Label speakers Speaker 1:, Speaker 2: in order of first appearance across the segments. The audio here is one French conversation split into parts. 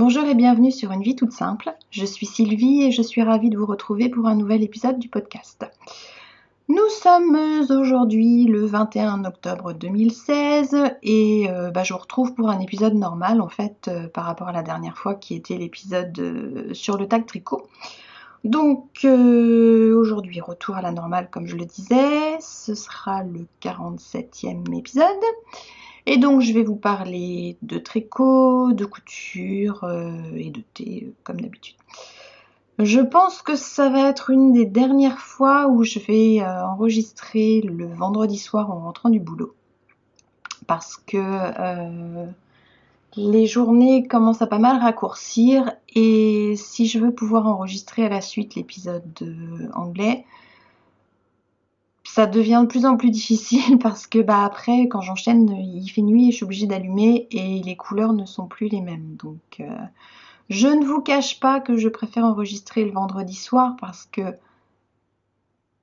Speaker 1: Bonjour et bienvenue sur Une vie toute simple. Je suis Sylvie et je suis ravie de vous retrouver pour un nouvel épisode du podcast. Nous sommes aujourd'hui le 21 octobre 2016 et je vous retrouve pour un épisode normal en fait par rapport à la dernière fois qui était l'épisode sur le tag tricot. Donc aujourd'hui retour à la normale comme je le disais, ce sera le 47e épisode. Et donc je vais vous parler de tricot, de couture et de thé comme d'habitude. Je pense que ça va être une des dernières fois où je vais enregistrer le vendredi soir en rentrant du boulot. Parce que les journées commencent à pas mal raccourcir et si je veux pouvoir enregistrer à la suite l'épisode anglais, ça devient de plus en plus difficile parce que après quand j'enchaîne il fait nuit et je suis obligée d'allumer et les couleurs ne sont plus les mêmes. Donc je ne vous cache pas que je préfère enregistrer le vendredi soir parce que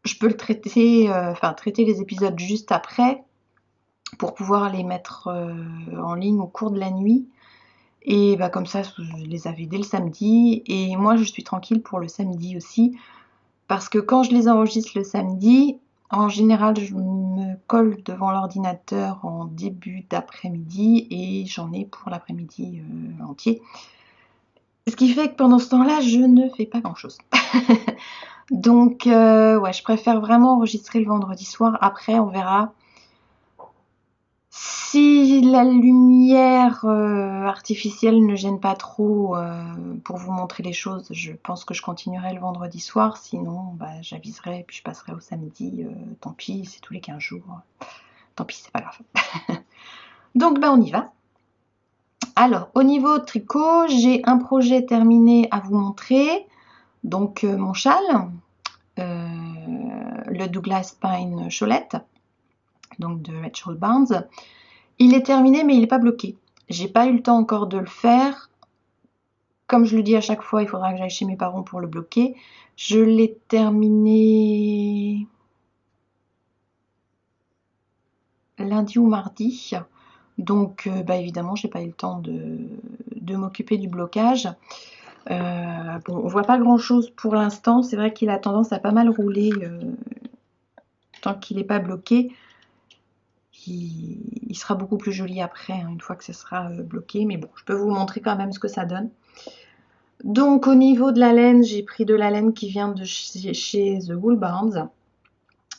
Speaker 1: je peux le traiter, traiter les épisodes juste après pour pouvoir les mettre en ligne au cours de la nuit. Et comme ça, je les avais dès le samedi. Et moi, je suis tranquille pour le samedi aussi. Parce que quand je les enregistre le samedi, en général, je me colle devant l'ordinateur en début d'après-midi et j'en ai pour l'après-midi entier. Ce qui fait que pendant ce temps-là, je ne fais pas grand-chose. Donc, je préfère vraiment enregistrer le vendredi soir. Après, on verra. Si la lumière artificielle ne gêne pas trop pour vous montrer les choses, je pense que je continuerai le vendredi soir. Sinon, j'aviserai et puis je passerai au samedi. Tant pis, c'est tous les 15 jours. Tant pis, c'est pas grave. Donc, on y va. Alors, au niveau tricot, j'ai un projet terminé à vous montrer. Donc, mon châle, le Douglas Pine Cholette, donc de Rachel Barnes. Il est terminé, mais il n'est pas bloqué. J'ai pas eu le temps encore de le faire. Comme je le dis à chaque fois, il faudra que j'aille chez mes parents pour le bloquer. Je l'ai terminé lundi ou mardi. Donc, évidemment, j'ai pas eu le temps de m'occuper du blocage. On voit pas grand-chose pour l'instant. C'est vrai qu'il a tendance à pas mal rouler tant qu'il n'est pas bloqué. Il sera beaucoup plus joli après, une fois que ce sera bloqué. Mais bon, je peux vous montrer quand même ce que ça donne. Donc au niveau de la laine, j'ai pris de la laine qui vient de chez The Wool Barns.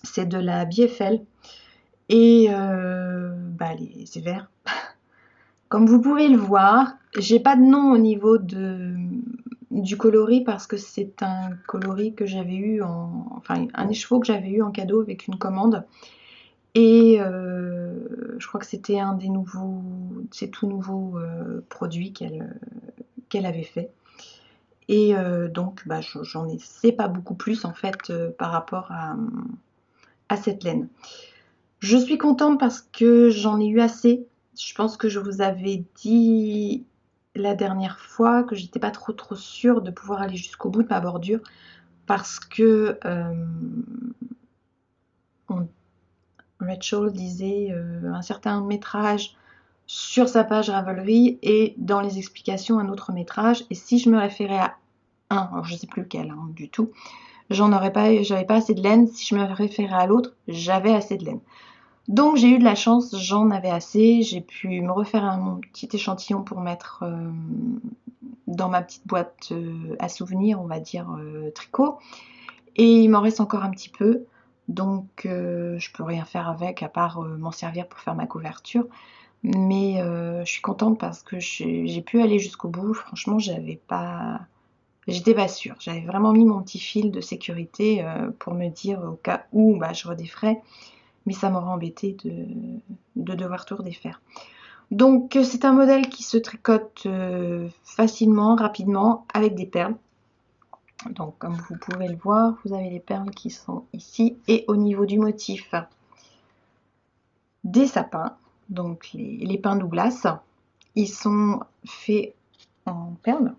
Speaker 1: C'est de la BFL. Et c'est vert. Comme vous pouvez le voir, j'ai pas de nom au niveau du coloris parce que c'est un coloris que j'avais eu un écheveau que j'avais eu en cadeau avec une commande. Et je crois que c'était un des tout nouveaux produits qu'elle avait fait. Et donc j'en sais pas beaucoup plus en fait par rapport à cette laine. Je suis contente parce que j'en ai eu assez. Je pense que je vous avais dit la dernière fois que j'étais pas trop sûre de pouvoir aller jusqu'au bout de ma bordure parce que Rachel disait un certain métrage sur sa page Ravelry et dans les explications un autre métrage. Et si je me référais à un, alors je sais plus lequel du tout, j'avais pas assez de laine. Si je me référais à l'autre, j'avais assez de laine. Donc j'ai eu de la chance, j'en avais assez. J'ai pu me refaire un petit échantillon pour mettre dans ma petite boîte à souvenirs, on va dire tricot. Et il m'en reste encore un petit peu. Donc je peux rien faire avec à part m'en servir pour faire ma couverture. Mais je suis contente parce que j'ai pu aller jusqu'au bout. Franchement, j'étais pas sûre. J'avais vraiment mis mon petit fil de sécurité pour me dire au cas où je redéferais. Mais ça m'aurait embêté de devoir tout redéfaire. Donc c'est un modèle qui se tricote facilement, rapidement, avec des perles. Donc comme vous pouvez le voir, vous avez les perles qui sont ici. Et au niveau du motif, des sapins, donc les pins Douglas, ils sont faits en perles.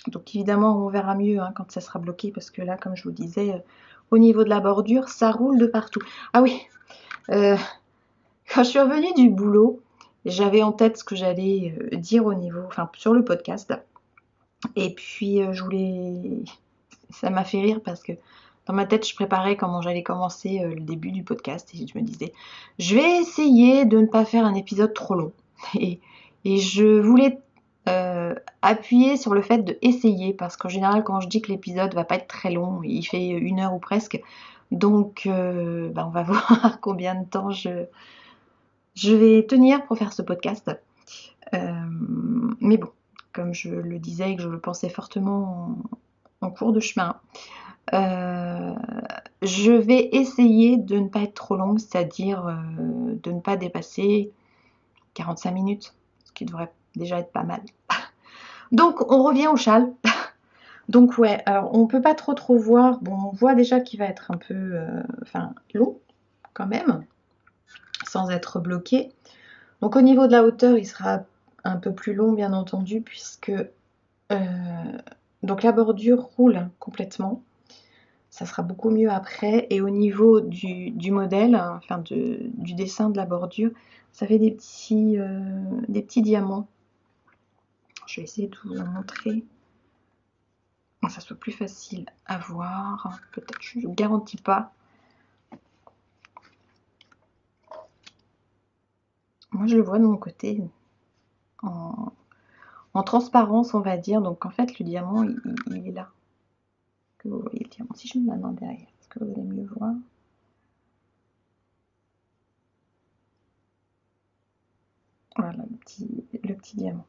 Speaker 1: Donc évidemment on verra mieux quand ça sera bloqué parce que là comme je vous disais au niveau de la bordure ça roule de partout. Ah oui, quand je suis revenue du boulot, J'avais en tête ce que j'allais dire au niveau, enfin sur le podcast. Et puis ça m'a fait rire parce que dans ma tête, je préparais comment j'allais commencer le début du podcast et je me disais, je vais essayer de ne pas faire un épisode trop long. Et, et je voulais appuyer sur le fait de essayer parce qu'en général, quand je dis que l'épisode va pas être très long, il fait 1 heure ou presque. Donc, on va voir combien de temps je vais tenir pour faire ce podcast. Mais bon, comme je le disais et que je le pensais fortement en cours de chemin, je vais essayer de ne pas être trop longue, c'est-à-dire de ne pas dépasser 45 minutes, ce qui devrait déjà être pas mal. Donc on revient au châle. Donc ouais, alors on peut pas trop voir. Bon, on voit déjà qu'il va être un peu long quand même, sans être bloqué. Donc au niveau de la hauteur, il sera un peu plus long bien entendu, puisque donc la bordure roule complètement. Ça sera beaucoup mieux après. Et au niveau du modèle, enfin du dessin de la bordure, ça fait des petits diamants. Je vais essayer de vous en montrer. Que ça soit plus facile à voir. Peut-être, je ne vous garantis pas. Moi, je le vois de mon côté en transparence, on va dire. Donc, en fait, le diamant, il est là. Que vous voyez le diamant. Si je me mets maintenant derrière, est-ce que vous allez mieux voir? Voilà, le petit diamant.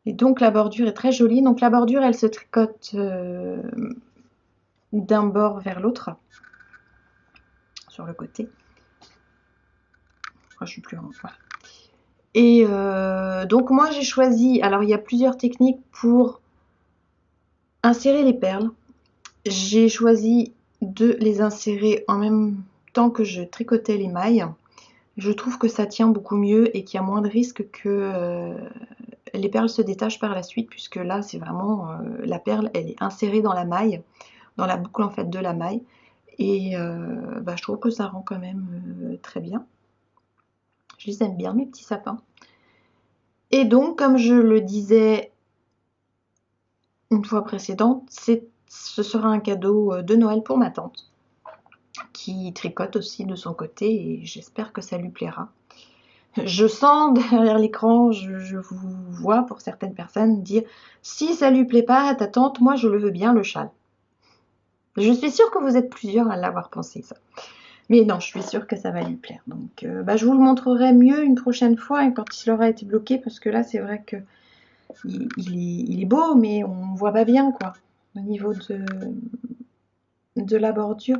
Speaker 1: Et donc, la bordure est très jolie. Donc, la bordure, elle se tricote d'un bord vers l'autre, sur le côté. Je suis plus en... Voilà. Et donc, moi, j'ai choisi... Alors, il y a plusieurs techniques pour insérer les perles. J'ai choisi de les insérer en même temps que je tricotais les mailles. Je trouve que ça tient beaucoup mieux et qu'il y a moins de risques que les perles se détachent par la suite, puisque là c'est vraiment la perle, elle est insérée dans la maille, dans la boucle en fait de la maille, et je trouve que ça rend quand même très bien. Je les aime bien mes petits sapins. Et donc comme je le disais une fois précédente, ce sera un cadeau de Noël pour ma tante, qui tricote aussi de son côté, et j'espère que ça lui plaira. Je sens derrière l'écran, je vous vois pour certaines personnes dire « Si ça lui plaît pas à ta tante, moi je le veux bien le châle ». Je suis sûre que vous êtes plusieurs à l'avoir pensé ça. Mais non, je suis sûre que ça va lui plaire. Donc je vous le montrerai mieux une prochaine fois quand il aura été bloqué, parce que là c'est vrai que il est beau, mais on voit pas bien quoi au niveau de la bordure.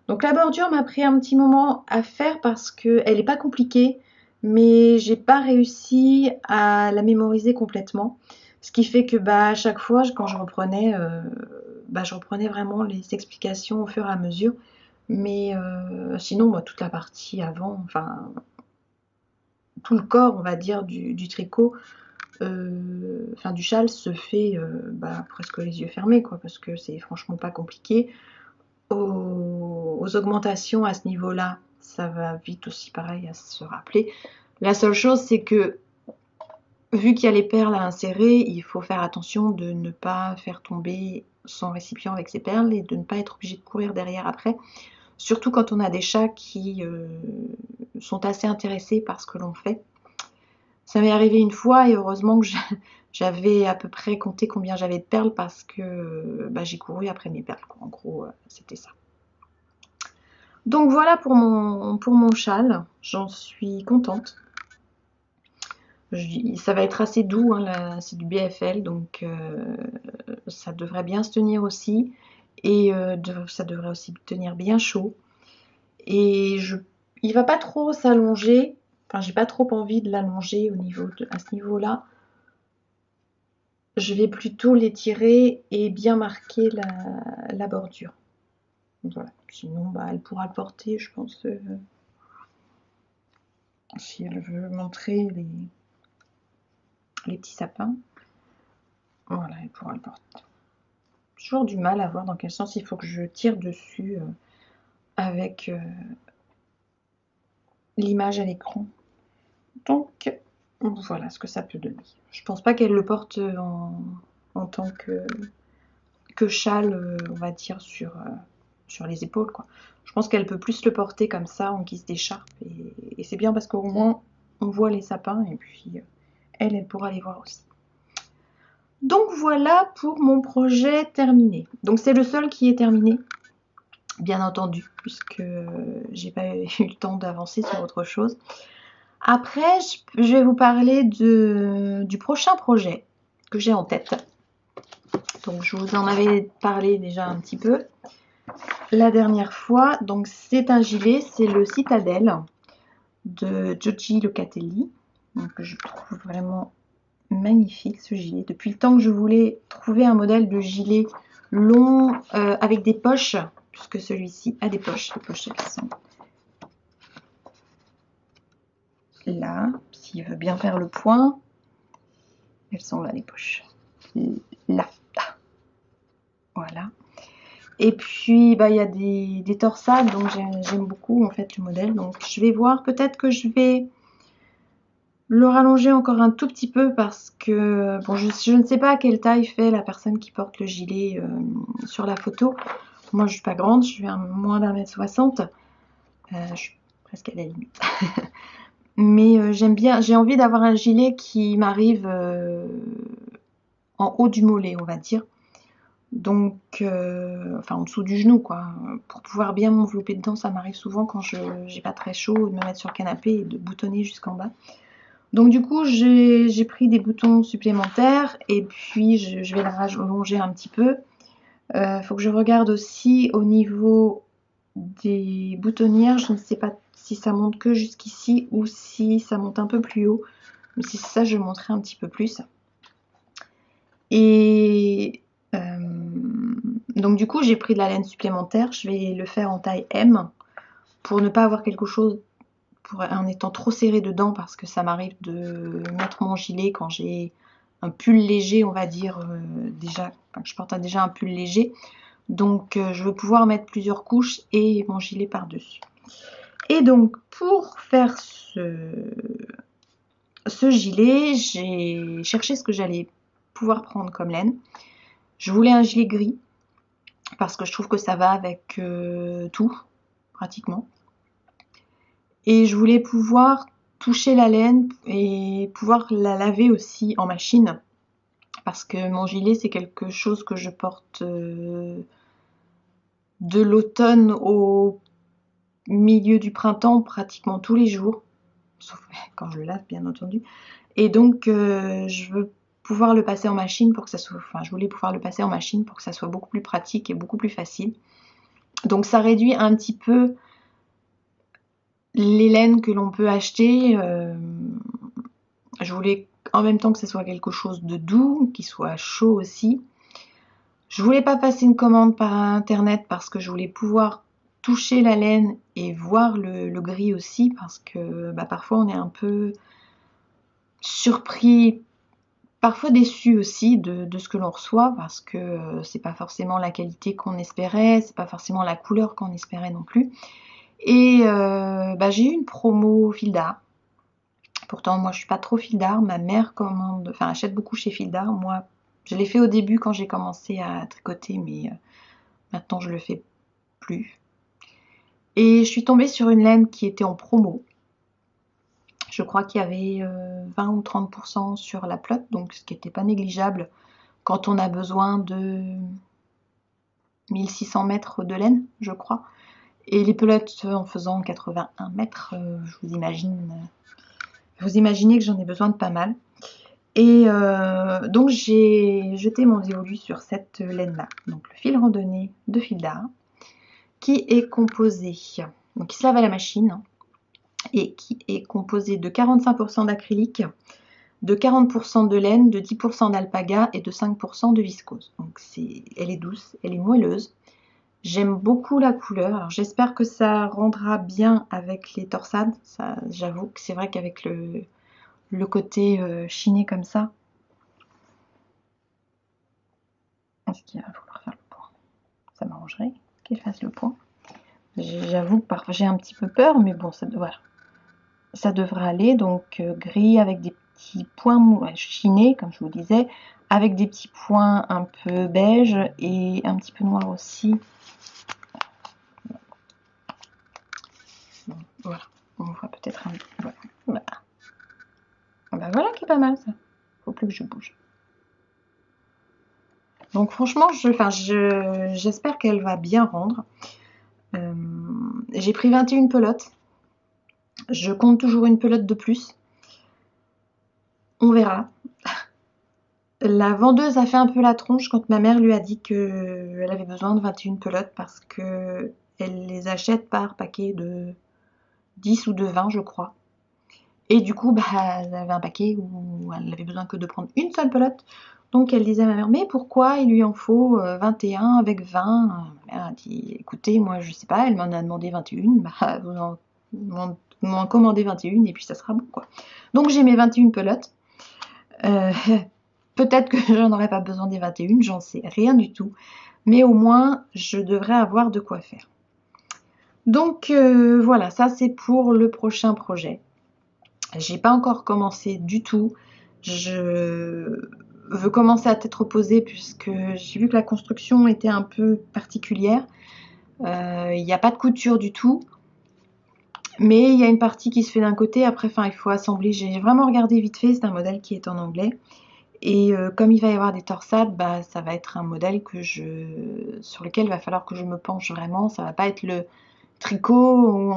Speaker 1: Donc la bordure m'a pris un petit moment à faire parce qu'elle n'est pas compliquée, mais j'ai pas réussi à la mémoriser complètement. Ce qui fait que à chaque fois, quand je reprenais vraiment les explications au fur et à mesure. Mais sinon, moi, toute la partie avant, enfin tout le corps, on va dire, du tricot, du châle se fait presque les yeux fermés, quoi, parce que c'est franchement pas compliqué. Aux augmentations à ce niveau-là, ça va vite aussi pareil à se rappeler. La seule chose, c'est que vu qu'il y a les perles à insérer, il faut faire attention de ne pas faire tomber son récipient avec ses perles et de ne pas être obligé de courir derrière après. Surtout quand on a des chats qui sont assez intéressés par ce que l'on fait. Ça m'est arrivé une fois et heureusement que j'avais à peu près compté combien j'avais de perles parce que j'ai couru après mes perles. En gros, c'était ça. Donc voilà pour mon châle, j'en suis contente. Ça va être assez doux, hein, c'est du BFL, donc ça devrait bien se tenir aussi. Et ça devrait aussi tenir bien chaud. Et il va pas trop s'allonger, enfin j'ai pas trop envie de l'allonger à ce niveau-là. Je vais plutôt l'étirer et bien marquer la bordure. Voilà. Sinon, elle pourra le porter, je pense, si elle veut montrer les petits sapins. Voilà, elle pourra le porter. Toujours du mal à voir dans quel sens il faut que je tire dessus avec l'image à l'écran. Donc voilà ce que ça peut donner. Je pense pas qu'elle le porte en tant que châle, on va dire, sur les épaules, quoi. Je pense qu'elle peut plus le porter comme ça, en guise d'écharpe. Et c'est bien parce qu'au moins, on voit les sapins. Et puis, elle pourra les voir aussi. Donc voilà pour mon projet terminé. Donc c'est le seul qui est terminé, bien entendu, puisque j'ai pas eu le temps d'avancer sur autre chose. Après, je vais vous parler du prochain projet que j'ai en tête. Donc je vous en avais parlé déjà un petit peu la dernière fois. Donc c'est un gilet, c'est le Citadel de Giorgi Locatelli. Donc je trouve vraiment magnifique ce gilet. Depuis le temps que je voulais trouver un modèle de gilet long avec des poches, puisque celui-ci a des poches. Les poches elles sont là. S'il veut bien faire le point, elles sont là les poches. Là. Voilà. Et puis bah, il y a des torsades, donc j'aime beaucoup en fait le modèle. Donc je vais voir, peut-être que je vais le rallonger encore un tout petit peu parce que bon, je ne sais pas à quelle taille fait la personne qui porte le gilet sur la photo. Moi je suis pas grande, je suis moins d'1m60, je suis presque à la limite. Mais j'aime bien, j'ai envie d'avoir un gilet qui m'arrive en haut du mollet, on va dire. Donc, enfin en dessous du genou quoi, pour pouvoir bien m'envelopper dedans. Ça m'arrive souvent quand j'ai pas très chaud de me mettre sur le canapé et de boutonner jusqu'en bas. Donc du coup j'ai pris des boutons supplémentaires et puis je vais la rallonger un petit peu. Faut que je regarde aussi au niveau des boutonnières, je ne sais pas si ça monte que jusqu'ici ou si ça monte un peu plus haut. Mais si c'est ça, je monterai un petit peu plus. Et donc du coup j'ai pris de la laine supplémentaire, je vais le faire en taille M pour ne pas avoir quelque chose en étant trop serré dedans, parce que ça m'arrive de mettre mon gilet quand j'ai un pull léger, on va dire, déjà, enfin, je porte déjà un pull léger. Donc je veux pouvoir mettre plusieurs couches et mon gilet par-dessus. Et donc pour faire ce gilet, j'ai cherché ce que j'allais pouvoir prendre comme laine. Je voulais un gilet gris parce que je trouve que ça va avec tout, pratiquement. Et je voulais pouvoir toucher la laine et pouvoir la laver aussi en machine. Parce que mon gilet, c'est quelque chose que je porte de l'automne au milieu du printemps pratiquement tous les jours. Sauf quand je le lave, bien entendu. Et donc, je veux pouvoir le passer en machine pour que ça soit... Enfin, je voulais pouvoir le passer en machine pour que ça soit beaucoup plus pratique et beaucoup plus facile. Donc, ça réduit un petit peu les laines que l'on peut acheter. Je voulais en même temps que ce soit quelque chose de doux, qui soit chaud aussi. Je voulais pas passer une commande par internet parce que je voulais pouvoir toucher la laine et voir le gris aussi, parce que bah, parfois on est un peu surpris, parfois déçu aussi de ce que l'on reçoit, parce que c'est pas forcément la qualité qu'on espérait, c'est pas forcément la couleur qu'on espérait non plus. Et bah, j'ai eu une promo Fil d'Art. Pourtant, moi, je suis pas trop Fil d'Art. Ma mère commande, enfin, achète beaucoup chez Fil d'Art. Moi, je l'ai fait au début quand j'ai commencé à tricoter, mais maintenant, je le fais plus. Et je suis tombée sur une laine qui était en promo. Je crois qu'il y avait 20 ou 30% sur la plotte, donc ce qui n'était pas négligeable quand on a besoin de 1600 mètres de laine, je crois. Et les pelotes en faisant 81 mètres, vous imaginez que j'en ai besoin de pas mal. Et donc j'ai jeté mon dévolu sur cette laine-là, donc le fil randonné de Fil d'Art, qui est composé, donc il se lave à la machine, et qui est composé de 45% d'acrylique, de 40% de laine, de 10% d'alpaga et de 5% de viscose. Donc elle est douce, elle est moelleuse. J'aime beaucoup la couleur. Alors j'espère que ça rendra bien avec les torsades. J'avoue que c'est vrai qu'avec le côté chiné comme ça, est-ce qu'il va falloir faire le point? Ça m'arrangerait qu'il fasse le point. J'avoue que parfois j'ai un petit peu peur, mais bon, voilà. ça devrait aller. Donc gris avec des petits points chinés, comme je vous disais, avec des petits points un peu beige et un petit peu noir aussi. Voilà, on voit peut-être un peu. Voilà. Ben voilà qui est pas mal ça. Faut plus que je bouge. Donc franchement, j'espère qu'elle va bien rendre. J'ai pris 21 pelotes. Je compte toujours une pelote de plus. On verra. La vendeuse a fait un peu la tronche quand ma mère lui a dit qu'elle avait besoin de 21 pelotes parce qu'elle les achète par paquet de 10 ou de 20, je crois. Et du coup, elle avait un paquet où elle n'avait besoin que de prendre une seule pelote. Donc elle disait à ma mère, mais pourquoi il lui en faut 21 avec 20? Ma mère a dit, écoutez, moi je sais pas, elle m'en a demandé 21, vous m'en commandez 21 et puis ça sera bon quoi. Donc j'ai mes 21 pelotes. Peut-être que j'en aurais pas besoin des 21, j'en sais rien du tout. Mais au moins, je devrais avoir de quoi faire. Donc voilà, ça c'est pour le prochain projet. J'ai pas encore commencé du tout. Je veux commencer à tête reposée puisque j'ai vu que la construction était un peu particulière. Il n'y a pas de couture du tout. Mais il y a une partie qui se fait d'un côté, après il faut assembler. J'ai vraiment regardé vite fait, c'est un modèle qui est en anglais. Et comme il va y avoir des torsades, ça va être un modèle sur lequel il va falloir que je me penche vraiment. Ça va pas être le tricot où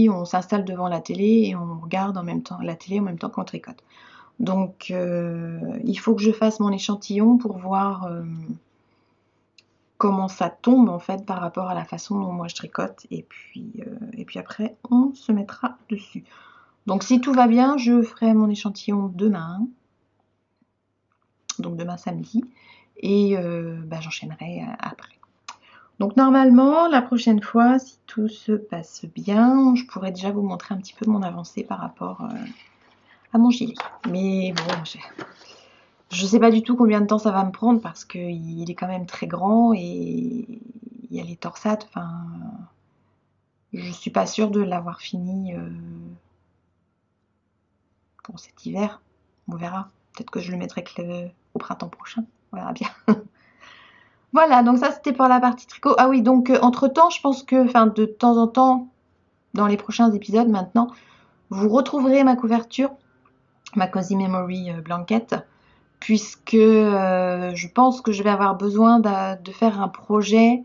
Speaker 1: on s'installe devant la télé et on regarde en même temps la télé en même temps qu'on tricote. Donc il faut que je fasse mon échantillon pour voir comment ça tombe en fait par rapport à la façon dont moi je tricote et puis après on se mettra dessus. Donc si tout va bien, je ferai mon échantillon demain, donc demain samedi, et j'enchaînerai après. Donc normalement, la prochaine fois, si tout se passe bien, je pourrais déjà vous montrer un petit peu mon avancée par rapport à mon gilet. Mais bon, je ne sais pas du tout combien de temps ça va me prendre parce qu'il est quand même très grand et il y a les torsades. Enfin, je suis pas sûre de l'avoir fini pour cet hiver. On verra. Peut-être que je le mettrai au printemps prochain. On verra bien. Voilà, donc ça c'était pour la partie tricot. Ah oui, donc entre-temps, je pense que, de temps en temps, dans les prochains épisodes maintenant, vous retrouverez ma couverture, ma Cozy Memory blanket, puisque je pense que je vais avoir besoin de faire un projet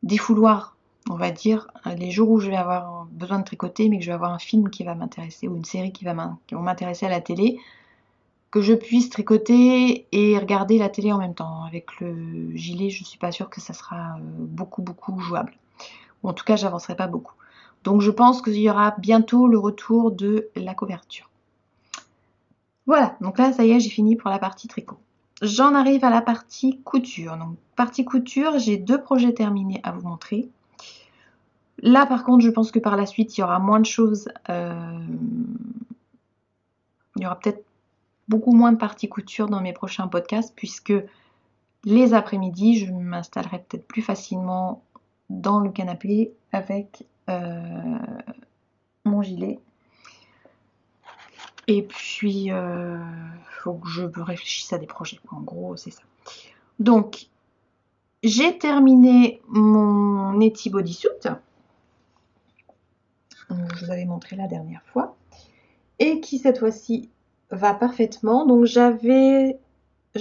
Speaker 1: défouloir, on va dire, les jours où je vais avoir besoin de tricoter, mais que je vais avoir un film qui va m'intéresser ou une série qui va m'intéresser à la télé, que je puisse tricoter et regarder la télé en même temps. Avec le gilet, je suis pas sûre que ça sera beaucoup jouable. Ou en tout cas, j'avancerai pas beaucoup. Donc je pense qu'il y aura bientôt le retour de la couverture. Voilà, donc là, ça y est, j'ai fini pour la partie tricot. J'en arrive à la partie couture. Donc, partie couture, j'ai 2 projets terminés à vous montrer. Là, par contre, je pense que par la suite, il y aura moins de choses. Il y aura peut-être beaucoup moins de parties couture dans mes prochains podcasts, puisque les après-midi, je m'installerai peut-être plus facilement dans le canapé avec mon gilet. Et puis, faut que je réfléchisse à des projets. En gros, c'est ça. Donc, j'ai terminé mon Neti Bodysuit. Je vous avais montré la dernière fois. Et qui, cette fois-ci, va parfaitement. Donc, je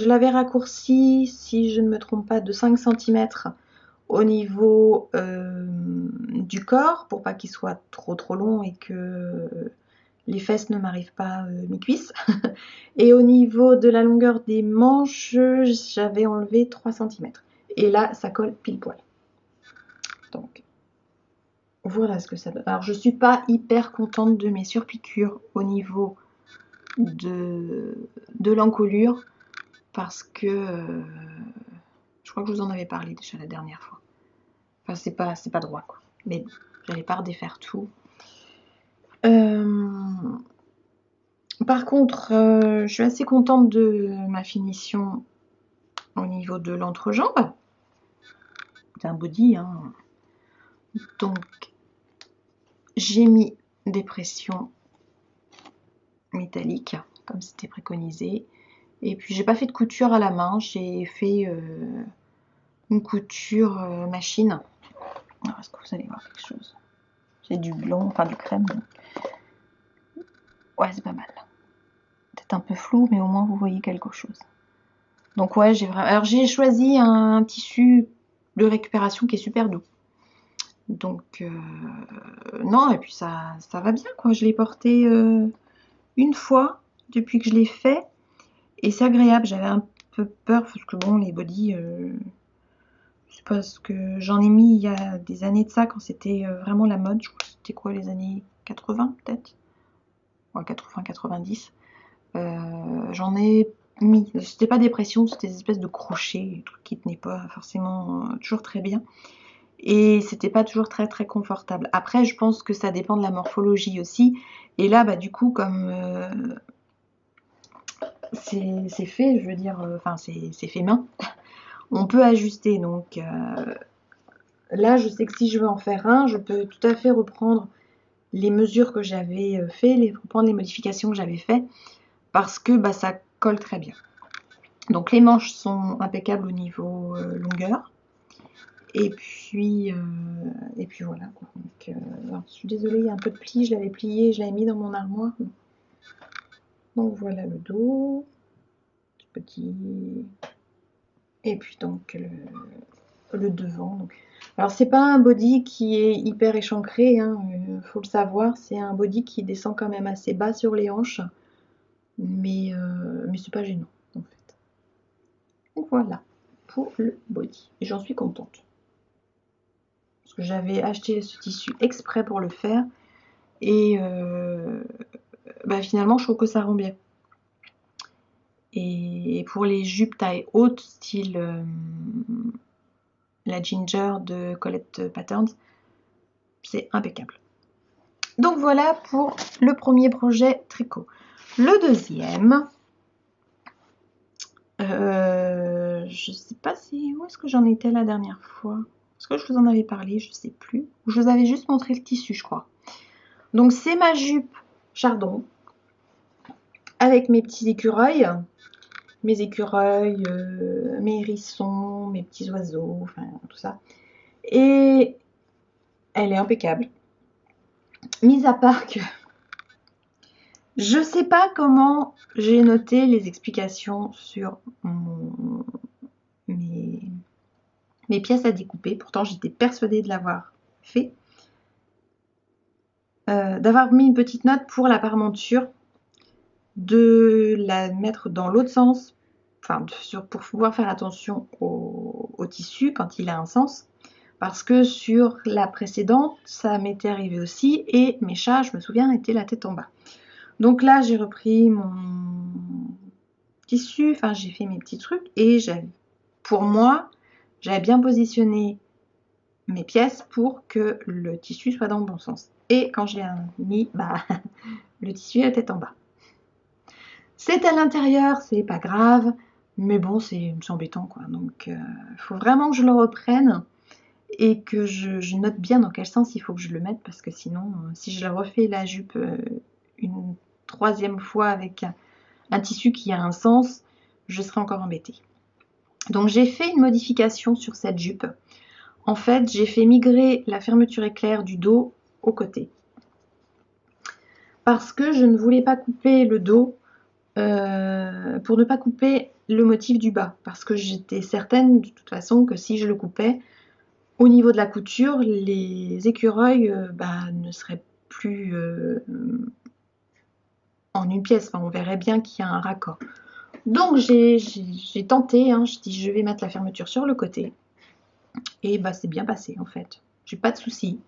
Speaker 1: l'avais raccourci, si je ne me trompe pas, de 5 cm au niveau du corps, pour pas qu'il soit trop long et que les fesses ne m'arrivent pas mi-cuisse. Et au niveau de la longueur des manches, j'avais enlevé 3 cm. Et là, ça colle pile poil. Donc, voilà ce que ça donne. Alors, je suis pas hyper contente de mes surpiqûres au niveau de l'encolure parce que je crois que je vous en avais parlé déjà la dernière fois. Enfin, c'est pas droit, quoi. Mais bon, j'allais pas redéfaire tout. Par contre, je suis assez contente de ma finition au niveau de l'entrejambe. C'est un body, hein. Donc, j'ai mis des pressions métallique, comme c'était préconisé. Et puis j'ai pas fait de couture à la main, j'ai fait une couture machine. Alors, est-ce que vous allez voir quelque chose? J'ai du blanc, enfin du crème. Ouais, c'est pas mal. Peut-être un peu flou, mais au moins vous voyez quelque chose. Donc ouais, j'ai vraiment. Alors j'ai choisi un tissu de récupération qui est super doux. Donc non, et puis ça va bien quoi. Je l'ai porté une fois depuis que je l'ai fait et c'est agréable. J'avais un peu peur parce que bon, les bodys, c'est parce que j'en ai mis il y a des années de ça quand c'était vraiment la mode. Je crois que c'était quoi, les années 80 peut-être, ouais, 80-90. J'en ai mis. C'était pas des pressions, c'était des espèces de crochets, des trucs qui tenaient pas forcément toujours très bien. Et c'était pas toujours très très confortable. Après, je pense que ça dépend de la morphologie aussi. Et là, bah du coup, comme c'est fait, je veux dire, enfin c'est fait main, on peut ajuster. Donc là, je sais que si je veux en faire un, je peux tout à fait reprendre les mesures que j'avais fait, reprendre les modifications que j'avais fait, parce que bah, ça colle très bien. Donc les manches sont impeccables au niveau longueur. Et puis voilà. Donc, alors, je suis désolée, il y a un peu de pli, je l'avais plié, je l'avais mis dans mon armoire. Donc voilà le dos, petit. Et puis donc le devant. Donc. Alors c'est pas un body qui est hyper échancré, hein, faut le savoir, c'est un body qui descend quand même assez bas sur les hanches, mais c'est pas gênant en fait. Donc voilà pour le body. Et j'en suis contente. Parce que j'avais acheté ce tissu exprès pour le faire. Et bah finalement, je trouve que ça rend bien. Et pour les jupes taille haute, style la Ginger de Colette Patterns, c'est impeccable. Donc voilà pour le premier projet tricot. Le deuxième, je sais pas si où est-ce que j'en étais la dernière fois. Est-ce que je vous en avais parlé? Je sais plus. Ou je vous avais juste montré le tissu, je crois. Donc c'est ma jupe chardon avec mes petits écureuils. Mes écureuils, mes hérissons, mes petits oiseaux, enfin tout ça. Et elle est impeccable. Mis à part que je sais pas comment j'ai noté les explications sur mes pièces à découper. Pourtant, j'étais persuadée de l'avoir fait. D'avoir mis une petite note pour la parmenture, de la mettre dans l'autre sens, enfin pour pouvoir faire attention au tissu quand il a un sens. Parce que sur la précédente, ça m'était arrivé aussi et mes chats, je me souviens, étaient la tête en bas. Donc là, j'ai repris mon tissu, enfin j'ai fait mes petits trucs et pour moi, j'avais bien positionné mes pièces pour que le tissu soit dans le bon sens. Et quand je l'ai mis, bah, le tissu est la tête en bas. C'est à l'intérieur, c'est pas grave, mais bon, c'est embêtant quoi. Donc, faut vraiment que je le reprenne et que je note bien dans quel sens il faut que je le mette parce que sinon, si je refais la jupe une troisième fois avec un tissu qui a un sens, je serai encore embêtée. Donc j'ai fait une modification sur cette jupe. En fait, j'ai fait migrer la fermeture éclair du dos au côté. Parce que je ne voulais pas couper le dos pour ne pas couper le motif du bas. Parce que j'étais certaine de toute façon que si je le coupais, au niveau de la couture, les écureuils ne seraient plus en une pièce. Enfin, on verrait bien qu'il y a un raccord. Donc j'ai tenté, hein, je dis je vais mettre la fermeture sur le côté. Et bah c'est bien passé en fait. J'ai pas de soucis.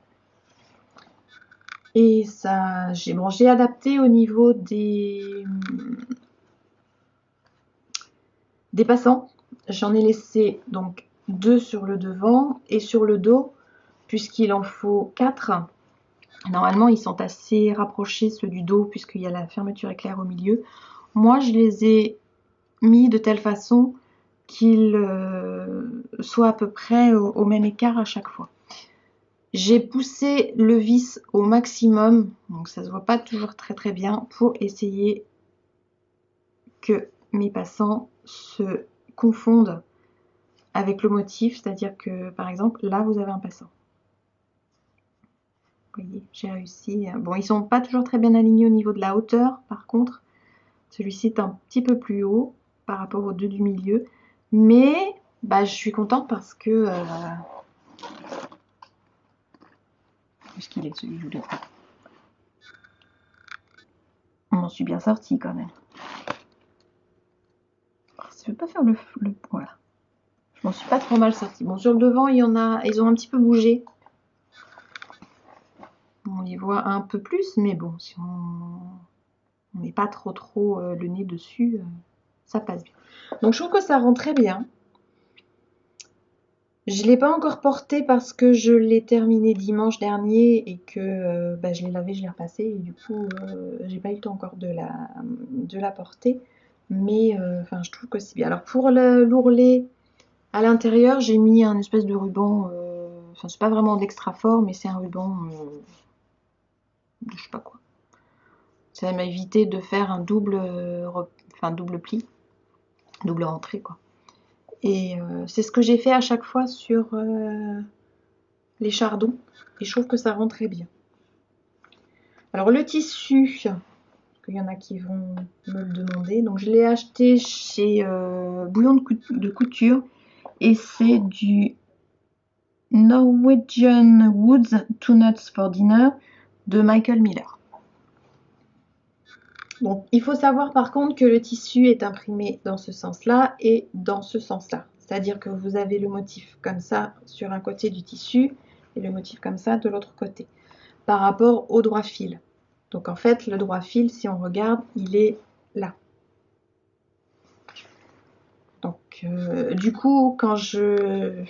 Speaker 1: Et ça, j'ai adapté au niveau des passants. J'en ai laissé donc 2 sur le devant et sur le dos, puisqu'il en faut 4. Normalement, ils sont assez rapprochés, ceux du dos, puisqu'il y a la fermeture éclair au milieu. Moi, je les ai mis de telle façon qu'ils soient à peu près au même écart à chaque fois. J'ai poussé le vis au maximum, donc ça se voit pas toujours très très bien, pour essayer que mes passants se confondent avec le motif, c'est-à-dire que par exemple là vous avez un passant. Vous voyez, j'ai réussi. Bon, ils sont pas toujours très bien alignés au niveau de la hauteur, par contre. Celui-ci est un petit peu plus haut par rapport aux deux du milieu. Mais je suis contente parce que... Où est-ce qu'il est celui que je voulais pas. On m'en suis bien sorti quand même. Je ne veux pas faire le... Voilà. Je m'en suis pas trop mal sorti. Bon, sur le devant, ils ont un petit peu bougé. On les voit un peu plus, mais bon, si on n'est pas trop le nez dessus, ça passe bien. Donc je trouve que ça rend très bien. Je ne l'ai pas encore porté parce que je l'ai terminé dimanche dernier et que je l'ai lavé, je l'ai repassé et du coup j'ai pas eu le temps encore de la porter. Mais je trouve que c'est bien. Alors pour l'ourlet à l'intérieur, j'ai mis un espèce de ruban, c'est pas vraiment d'extra fort, mais c'est un ruban de je sais pas quoi. Ça m'a évité de faire un double pli, double rentrée quoi. Et c'est ce que j'ai fait à chaque fois sur les chardons. Et je trouve que ça rend très bien. Alors le tissu, parce qu'il y en a qui vont me le demander. Donc je l'ai acheté chez Bouillon de couture. Et c'est du Norwegian Woods Two Nuts for Dinner de Michael Miller. Donc il faut savoir par contre que le tissu est imprimé dans ce sens-là et dans ce sens-là. C'est-à-dire que vous avez le motif comme ça sur un côté du tissu et le motif comme ça de l'autre côté. Par rapport au droit fil. Donc en fait, le droit fil, si on regarde, il est là. Donc du coup, quand je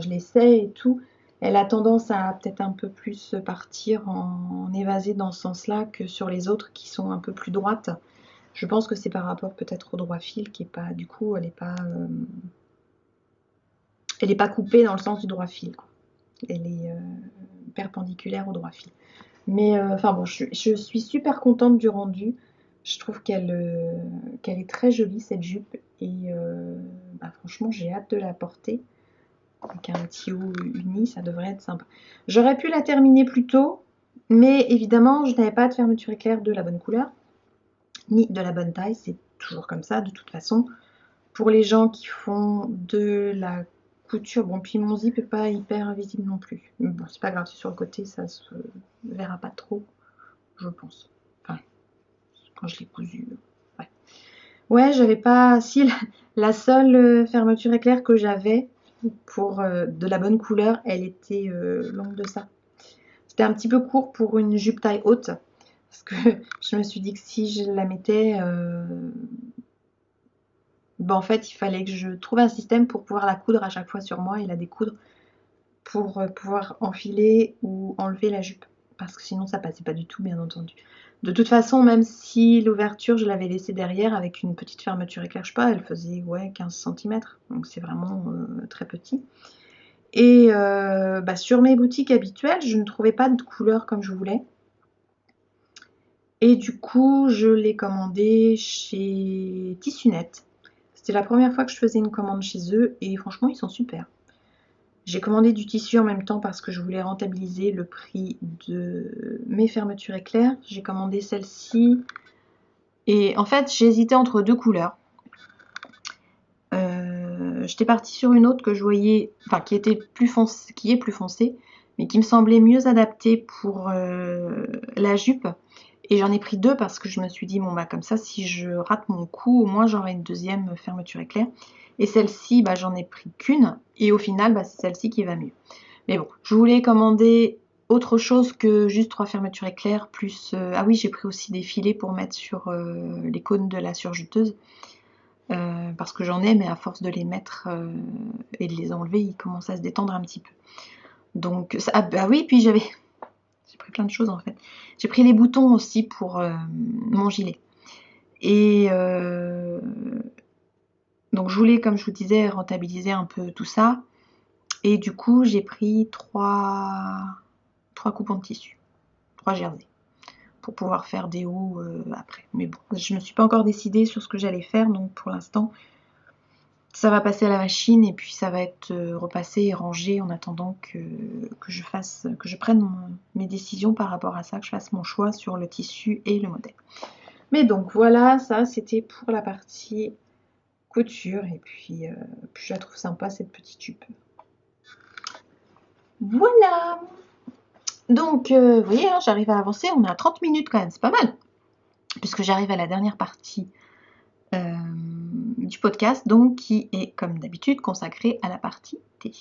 Speaker 1: l'essaie et tout, elle a tendance à peut-être un peu plus partir en évasé dans ce sens-là que sur les autres qui sont un peu plus droites. Je pense que c'est par rapport peut-être au droit fil qui est pas, du coup, elle est pas coupée dans le sens du droit fil, quoi. Elle est perpendiculaire au droit fil. Mais bon, je suis super contente du rendu. Je trouve qu'elle est très jolie cette jupe et franchement j'ai hâte de la porter. Avec un petit haut uni, ça devrait être sympa. J'aurais pu la terminer plus tôt, mais évidemment je n'avais pas de fermeture éclair de la bonne couleur, ni de la bonne taille, c'est toujours comme ça de toute façon. Pour les gens qui font de la couture, bon puis mon zip n'est pas hyper visible non plus. Mais bon, c'est pas grave, c'est sur le côté, ça se verra pas trop, je pense. Enfin, quand je l'ai cousu. Ouais, j'avais pas. Si, la seule fermeture éclair que j'avais pour de la bonne couleur, elle était longue de ça. C'était un petit peu court pour une jupe taille haute. Parce que je me suis dit que si je la mettais. En fait, il fallait que je trouve un système pour pouvoir la coudre à chaque fois sur moi et la découdre pour pouvoir enfiler ou enlever la jupe. Parce que sinon, ça passait pas du tout, bien entendu. De toute façon, même si l'ouverture, je l'avais laissée derrière avec une petite fermeture éclair, je sais pas, elle faisait 15 cm. Donc c'est vraiment très petit. Et sur mes boutiques habituelles, je ne trouvais pas de couleur comme je voulais. Et du coup, je l'ai commandé chez Tissunet. C'était la première fois que je faisais une commande chez eux et franchement, ils sont super. J'ai commandé du tissu en même temps parce que je voulais rentabiliser le prix de mes fermetures éclair. J'ai commandé celle-ci. Et en fait, j'ai hésité entre deux couleurs. J'étais partie sur une autre que je voyais, qui est plus foncée, mais qui me semblait mieux adaptée pour la jupe. Et j'en ai pris deux parce que je me suis dit, comme ça, si je rate mon coup, au moins j'aurai une deuxième fermeture éclair. Et celle-ci, j'en ai pris qu'une. Et au final, c'est celle-ci qui va mieux. Mais bon, je voulais commander autre chose que juste 3 fermetures éclair. Plus, ah oui, j'ai pris aussi des filets pour mettre sur les cônes de la surjuteuse. Parce que j'en ai, mais à force de les mettre et de les enlever, ils commencent à se détendre un petit peu. Donc, oui, puis j'ai pris plein de choses en fait. J'ai pris les boutons aussi pour mon gilet. Et donc je voulais, comme je vous disais, rentabiliser un peu tout ça. Et du coup, j'ai pris 3 coupons de tissu, 3 jerseys, pour pouvoir faire des hauts après. Mais bon, je ne me suis pas encore décidée sur ce que j'allais faire, donc pour l'instant, ça va passer à la machine et puis ça va être repassé et rangé en attendant que je prenne mes décisions par rapport à ça, que je fasse mon choix sur le tissu et le modèle. Mais donc voilà, ça c'était pour la partie couture et puis je la trouve sympa cette petite jupe. Voilà. Donc vous voyez, hein, j'arrive à avancer, on est à 30 minutes quand même, c'est pas mal. Puisque j'arrive à la dernière partie du podcast, donc qui est comme d'habitude consacrée à la partie thé.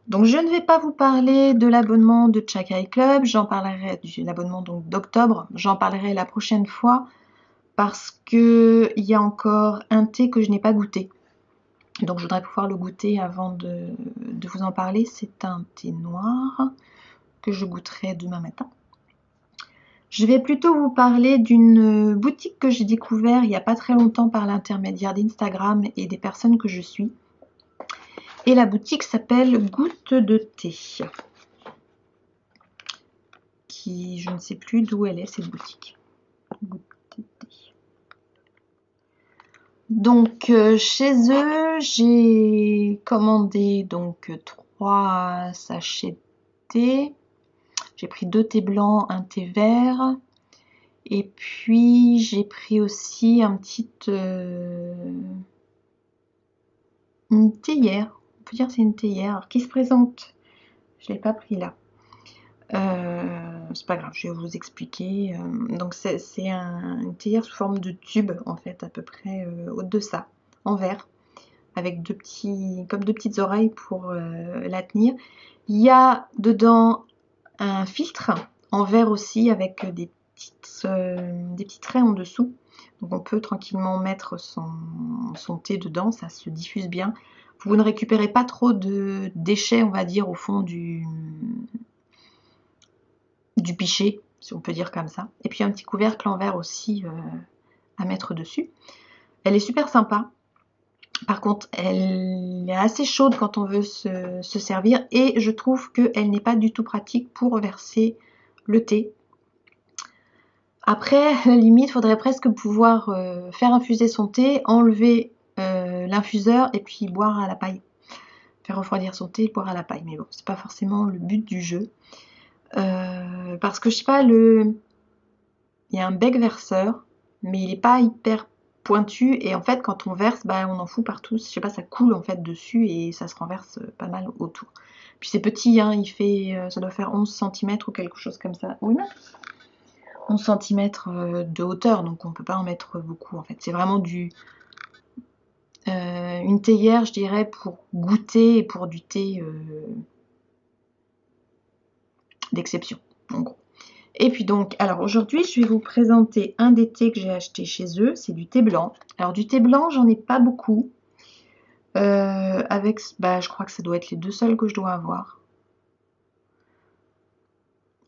Speaker 1: Donc je ne vais pas vous parler de l'abonnement de Chakai Club, j'en parlerai de l'abonnement donc d'octobre, j'en parlerai la prochaine fois parce que il y a encore un thé que je n'ai pas goûté. Donc je voudrais pouvoir le goûter avant de vous en parler. C'est un thé noir que je goûterai demain matin. Je vais plutôt vous parler d'une boutique que j'ai découvert il n'y a pas très longtemps par l'intermédiaire d'Instagram et des personnes que je suis. Et la boutique s'appelle Goutte de thé. Qui, je ne sais plus d'où elle est cette boutique. Goutte de thé. Donc chez eux, j'ai commandé donc 3 sachets de thé. J'ai pris 2 thés blancs, un thé vert. Et puis j'ai pris aussi une théière. On peut dire que c'est une théière. Alors, qui se présente. Je ne l'ai pas pris là. C'est pas grave, je vais vous expliquer. Donc c'est une théière sous forme de tube en fait, à peu près haute de ça, en verre, avec comme deux petites oreilles pour la tenir. Il y a dedans un filtre en verre aussi avec des petits traits en dessous. Donc on peut tranquillement mettre son thé dedans, ça se diffuse bien. Vous ne récupérez pas trop de déchets, on va dire, au fond du pichet, si on peut dire comme ça. Et puis un petit couvercle en verre aussi à mettre dessus. Elle est super sympa. Par contre, elle est assez chaude quand on veut se servir et je trouve qu'elle n'est pas du tout pratique pour verser le thé. Après, à la limite, il faudrait presque pouvoir faire infuser son thé, enlever l'infuseur et puis boire à la paille. Faire refroidir son thé et boire à la paille. Mais bon, c'est pas forcément le but du jeu. Parce que je sais pas, il y a un bec verseur, mais il est pas hyper pointu et en fait quand on verse, bah, on en fout partout, je sais pas, ça coule en fait dessus et ça se renverse pas mal autour. Puis c'est petit, hein, ça doit faire 11 cm ou quelque chose comme ça. Oui, non, 11 cm de hauteur, donc on peut pas en mettre beaucoup en fait. C'est vraiment une théière, je dirais, pour goûter et pour du thé d'exception, en gros. Et puis donc, alors aujourd'hui, je vais vous présenter un des thés que j'ai acheté chez eux, c'est du thé blanc. Alors du thé blanc, j'en ai pas beaucoup. Je crois que ça doit être les 2 seuls que je dois avoir.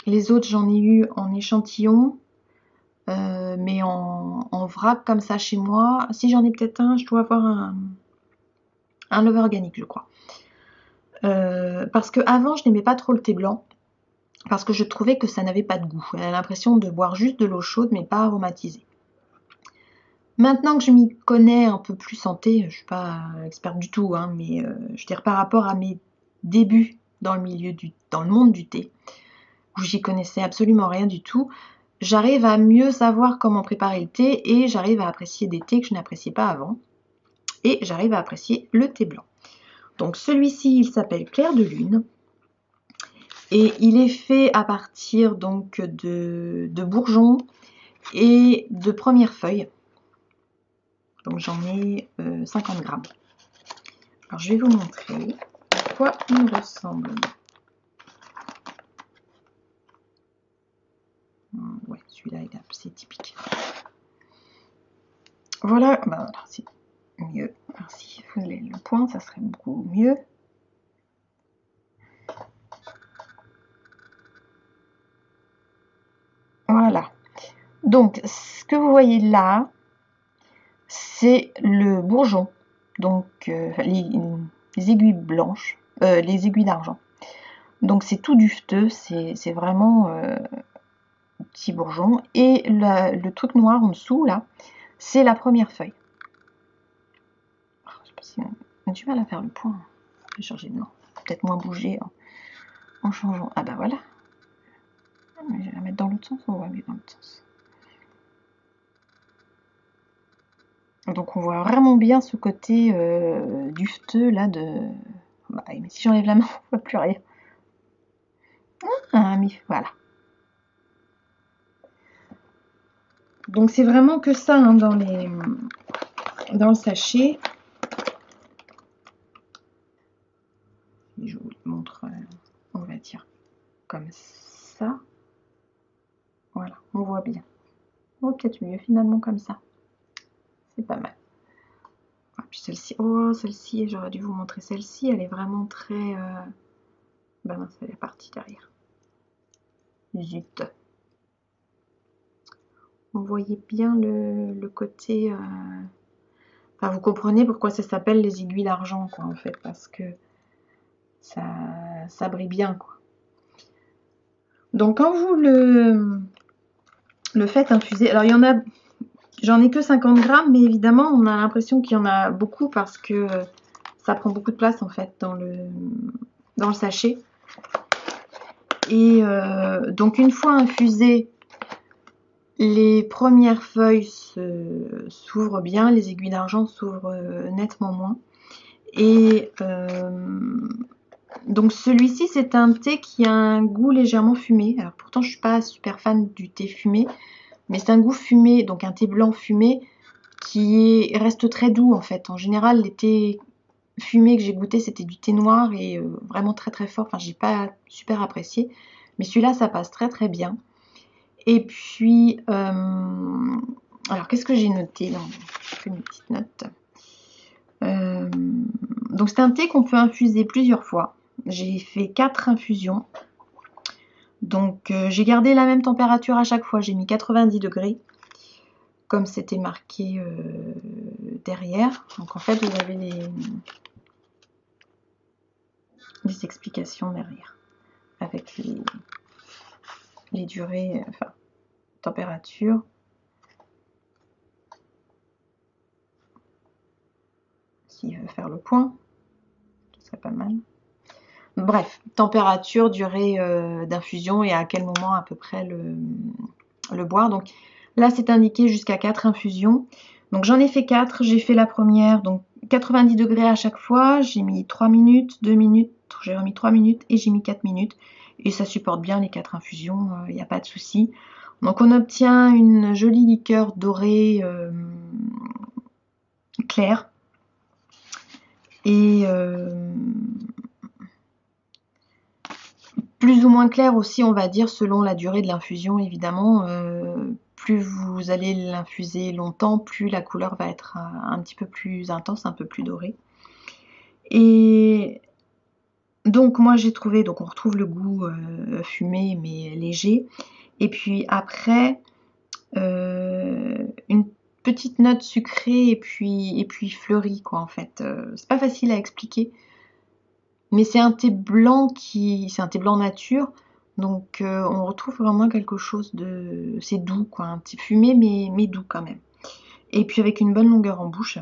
Speaker 1: Les autres, j'en ai eu en échantillon, mais en vrac comme ça chez moi. Si j'en ai peut-être un, je dois avoir un love organique, je crois. Parce que avant, je n'aimais pas trop le thé blanc. Parce que je trouvais que ça n'avait pas de goût. J'avais l'impression de boire juste de l'eau chaude, mais pas aromatisée. Maintenant que je m'y connais un peu plus en thé, je ne suis pas experte du tout, hein, mais je veux dire par rapport à mes débuts dans le monde du thé, où j'y connaissais absolument rien du tout, j'arrive à mieux savoir comment préparer le thé et j'arrive à apprécier des thés que je n'appréciais pas avant. Et j'arrive à apprécier le thé blanc. Donc celui-ci, il s'appelle Clair de Lune. Et il est fait à partir donc de bourgeons et de premières feuilles. Donc j'en ai 50 grammes. Alors je vais vous montrer à quoi il ressemble. Ouais, celui-là, c'est typique. Voilà, c'est mieux. Alors, si vous voulez le point, ça serait beaucoup mieux. Voilà. Donc, ce que vous voyez là, c'est le bourgeon. Donc, les aiguilles blanches les aiguilles d'argent. Donc c'est tout dufteux, c'est vraiment petit bourgeon. Et le truc noir en dessous, là, c'est la première feuille. Je sais pas si on a du mal à faire le point. Je vais changer de main. Peut-être moins bouger en changeant. Ah bah voilà. Je vais la mettre dans l'autre sens, on voit mieux dans l'autre sens. Donc on voit vraiment bien ce côté dufteux là de... Bah, mais si j'enlève la main, on voit plus rien. Ah, mais voilà. Donc c'est vraiment que ça hein, dans le sachet. Je vous le montre, on va dire comme ça. Voilà, on voit bien. Oh, peut-être mieux finalement comme ça. C'est pas mal. Ah, puis celle-ci, oh celle-ci, j'aurais dû vous montrer celle-ci, elle est vraiment très... Ben non, c'est la partie derrière. Zut. On voyait bien le côté... Enfin, vous comprenez pourquoi ça s'appelle les aiguilles d'argent, quoi, en fait, parce que ça brille bien, quoi. Donc, quand vous le faites infuser... Alors, il y en a... J'en ai que 50 grammes, mais évidemment, on a l'impression qu'il y en a beaucoup parce que ça prend beaucoup de place, en fait, dans le sachet. Et donc, une fois infusé, les premières feuilles s'ouvrent bien, les aiguilles d'argent s'ouvrent nettement moins. Et donc celui-ci, c'est un thé qui a un goût légèrement fumé. Alors pourtant, je ne suis pas super fan du thé fumé, mais c'est un goût fumé, donc un thé blanc fumé qui reste très doux en fait. En général, les thés fumés que j'ai goûté, c'était du thé noir et vraiment très très fort. Enfin, j'ai pas super apprécié, mais celui-là, ça passe très très bien. Et puis, alors qu'est-ce que j'ai noté? Non, je fais une petite note. Donc c'est un thé qu'on peut infuser plusieurs fois. J'ai fait 4 infusions. Donc j'ai gardé la même température à chaque fois. J'ai mis 90 degrés. Comme c'était marqué derrière. Donc en fait vous avez les explications derrière. Avec les durées, enfin température. S'il veut faire le point, ce serait pas mal. Bref, température, durée d'infusion et à quel moment à peu près le boire. Donc là, c'est indiqué jusqu'à 4 infusions. Donc j'en ai fait 4. J'ai fait la première, donc 90 degrés à chaque fois. J'ai mis 3 minutes, 2 minutes, j'ai remis 3 minutes et j'ai mis 4 minutes. Et ça supporte bien les 4 infusions, il n'y a pas de souci. Donc on obtient une jolie liqueur dorée claire. Et plus ou moins clair aussi, on va dire, selon la durée de l'infusion, évidemment. Plus vous allez l'infuser longtemps, plus la couleur va être un petit peu plus intense, un peu plus dorée. Et donc, moi, j'ai trouvé, donc on retrouve le goût fumé, mais léger. Et puis après, une petite note sucrée et puis fleurie, quoi, en fait. C'est pas facile à expliquer. Mais c'est un thé blanc c'est un thé blanc nature, donc on retrouve vraiment quelque chose de... C'est doux quoi, un petit fumé mais doux quand même. Et puis avec une bonne longueur en bouche.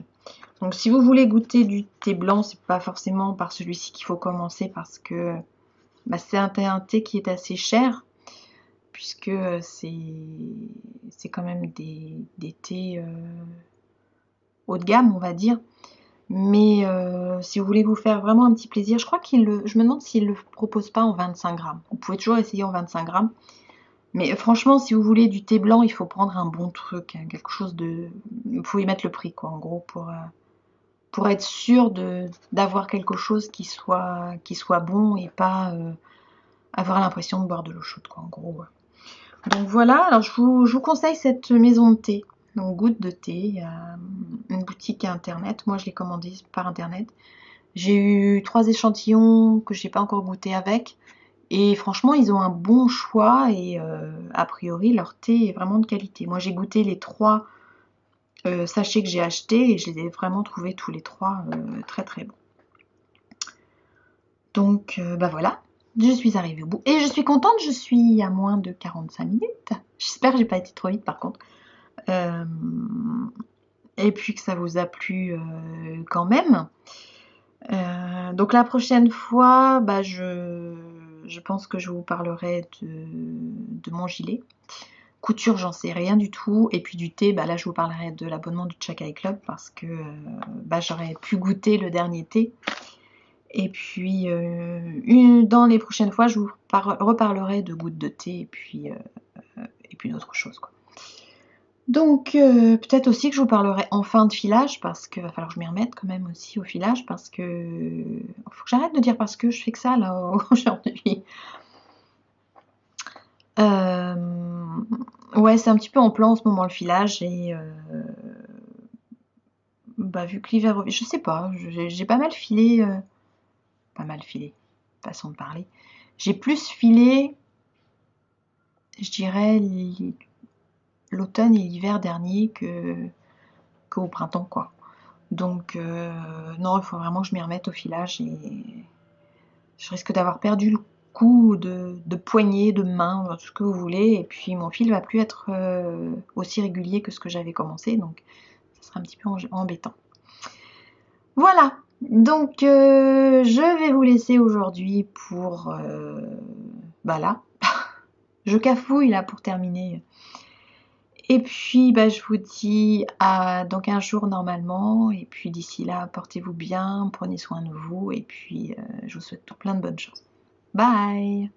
Speaker 1: Donc si vous voulez goûter du thé blanc, c'est pas forcément par celui-ci qu'il faut commencer parce que bah, c'est un thé qui est assez cher, puisque c'est quand même des thés haut de gamme on va dire. Mais si vous voulez vous faire vraiment un petit plaisir, je crois je me demande s'il ne le propose pas en 25 grammes. Vous pouvez toujours essayer en 25 grammes. Mais franchement, si vous voulez du thé blanc, il faut prendre un bon truc, hein, quelque chose de... Il faut y mettre le prix, quoi, en gros, pour être sûr d'avoir quelque chose qui soit bon et pas avoir l'impression de boire de l'eau chaude, quoi, en gros. Donc voilà, alors je vous conseille cette maison de thé. Donc Goutte de thé, il y a une boutique à internet. Moi je l'ai commandé par internet. J'ai eu 3 échantillons que je n'ai pas encore goûté avec. Et franchement ils ont un bon choix et a priori leur thé est vraiment de qualité. Moi j'ai goûté les 3 sachets que j'ai achetés et je les ai vraiment trouvés tous les 3 très très bons. Donc bah voilà, je suis arrivée au bout. Et je suis contente, je suis à moins de 45 minutes. J'espère que j'ai pas été trop vite par contre. Et puis que ça vous a plu quand même. Donc la prochaine fois, bah, je pense que je vous parlerai de mon gilet. Couture, j'en sais rien du tout. Et puis du thé, bah là je vous parlerai de l'abonnement du Chakai Club parce que bah, j'aurais pu goûter le dernier thé. Et puis dans les prochaines fois, je vous reparlerai de gouttes de thé et puis d'autres choses, quoi. Donc peut-être aussi que je vous parlerai enfin de filage parce qu'il va falloir que je m'y remette quand même aussi au filage parce que faut que j'arrête de dire parce que je fais que ça là aujourd'hui. Ouais, c'est un petit peu en plan en ce moment le filage et bah vu que l'hiver revient, je sais pas, j'ai pas mal filé, façon de parler. J'ai plus filé, je dirais l'automne et l'hiver dernier qu'au printemps quoi. Donc non, il faut vraiment que je m'y remette au filage et je risque d'avoir perdu le coup de poignet, de main, tout ce que vous voulez. Et puis mon fil va plus être aussi régulier que ce que j'avais commencé, donc ça sera un petit peu embêtant. Voilà, donc je vais vous laisser aujourd'hui pour... bah là, je cafouille là pour terminer. Et puis bah, je vous dis à dans 15 jours normalement. Et puis d'ici là, portez-vous bien, prenez soin de vous. Et puis je vous souhaite tout plein de bonnes choses. Bye!